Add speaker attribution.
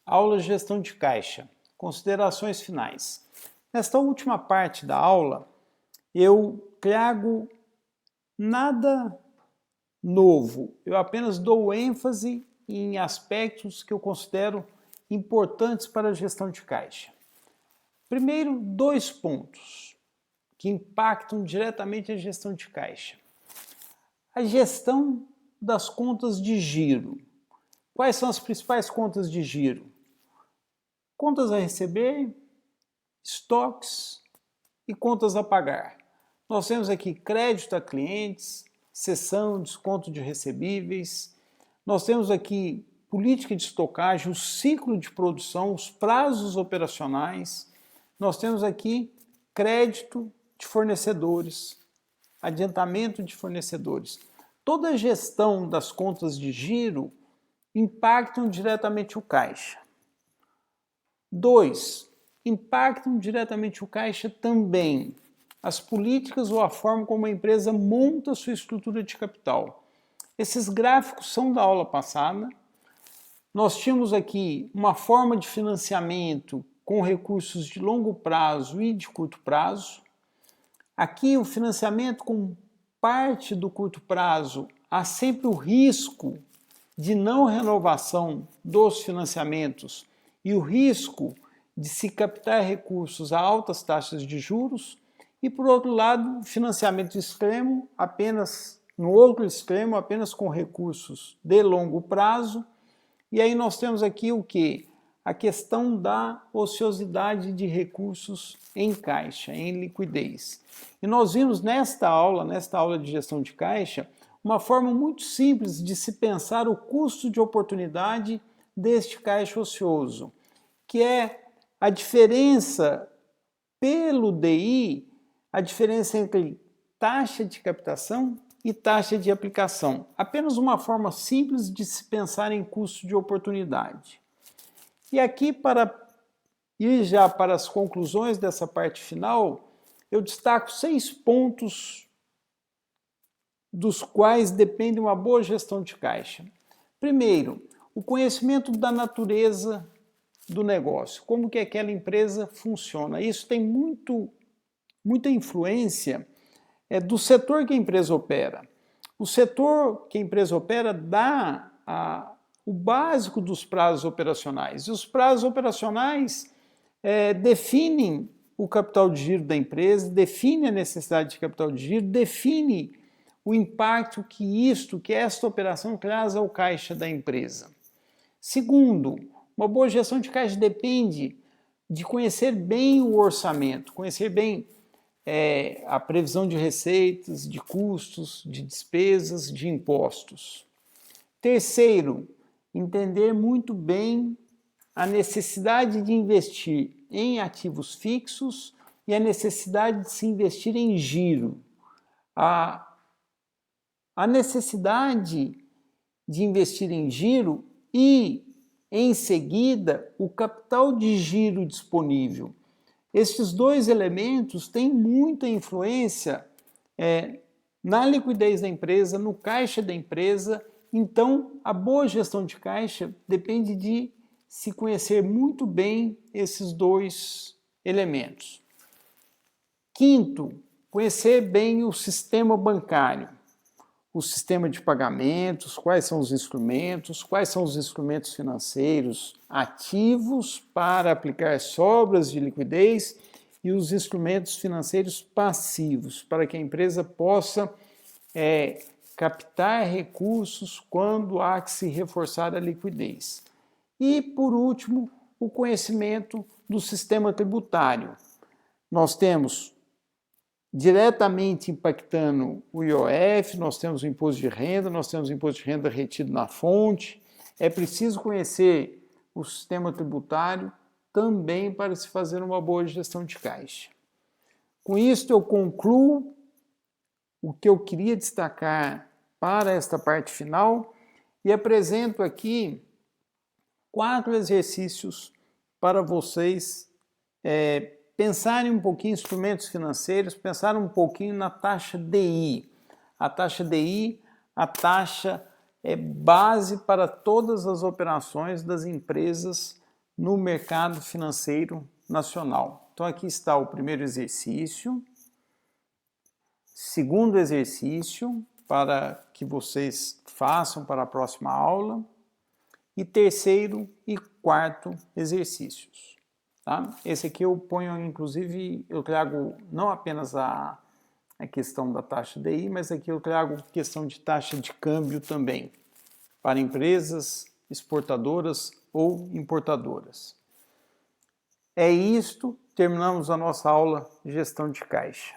Speaker 1: Aula de gestão de caixa. Considerações finais. Nesta última parte da aula, eu trago nada novo. Eu apenas dou ênfase em aspectos que eu considero importantes para a gestão de caixa. Primeiro, dois pontos que impactam diretamente a gestão de caixa. A gestão das contas de giro. Quais são as principais contas de giro? Contas a receber, estoques e contas a pagar. Nós temos aqui crédito a clientes, cessão, desconto de recebíveis. Nós temos aqui política de estocagem, o ciclo de produção, os prazos operacionais. Nós temos aqui crédito de fornecedores, adiantamento de fornecedores. Toda a gestão das contas de giro impactam diretamente o caixa. 2. Impactam diretamente o caixa também as políticas ou a forma como a empresa monta sua estrutura de capital. Esses gráficos são da aula passada. Nós tínhamos aqui uma forma de financiamento com recursos de longo prazo e de curto prazo. Aqui o financiamento com parte do curto prazo, há sempre o risco de não renovação dos financiamentos e o risco de se captar recursos a altas taxas de juros, e por outro lado, financiamento extremo, no outro extremo, apenas com recursos de longo prazo. E aí nós temos aqui o quê? A questão da ociosidade de recursos em caixa, em liquidez. E nós vimos nesta aula de gestão de caixa, uma forma muito simples de se pensar o custo de oportunidade deste caixa ocioso, que é a diferença pelo DI, a diferença entre taxa de captação e taxa de aplicação. Apenas uma forma simples de se pensar em custo de oportunidade. E aqui, para ir já para as conclusões dessa parte final, eu destaco 6 pontos dos quais depende uma boa gestão de caixa. Primeiro, o conhecimento da natureza do negócio, como que aquela empresa funciona. Isso tem muita influência do setor que a empresa opera. O setor que a empresa opera dá o básico dos prazos operacionais. E os prazos operacionais definem o capital de giro da empresa, definem a necessidade de capital de giro, define o impacto que esta operação traz ao caixa da empresa. Segundo, uma boa gestão de caixa depende de conhecer bem o orçamento, conhecer bem a previsão de receitas, de custos, de despesas, de impostos. Terceiro, entender muito bem a necessidade de investir em ativos fixos e a necessidade de se investir em giro. A necessidade de investir em giro e, em seguida, o capital de giro disponível. Estes dois elementos têm muita influência na liquidez da empresa, no caixa da empresa. Então, a boa gestão de caixa depende de se conhecer muito bem esses dois elementos. Quinto, conhecer bem o sistema bancário, o sistema de pagamentos, quais são os instrumentos financeiros ativos para aplicar sobras de liquidez e os instrumentos financeiros passivos, para que a empresa possa captar recursos quando há que se reforçar a liquidez. E, por último, o conhecimento do sistema tributário. Nós temos diretamente impactando o IOF, nós temos o imposto de renda, nós temos o imposto de renda retido na fonte. É preciso conhecer o sistema tributário também para se fazer uma boa gestão de caixa. Com isso, eu concluo o que eu queria destacar para esta parte final e apresento aqui 4 exercícios para vocês pensarem um pouquinho em instrumentos financeiros, pensarem um pouquinho na taxa DI. A taxa DI, a taxa é base para todas as operações das empresas no mercado financeiro nacional. Então aqui está o primeiro exercício, segundo exercício para que vocês façam para a próxima aula e terceiro e quarto exercícios. Tá? Esse aqui eu ponho, inclusive, eu trago não apenas a questão da taxa DI, mas aqui eu trago questão de taxa de câmbio também, para empresas exportadoras ou importadoras. É isto, terminamos a nossa aula de gestão de caixa.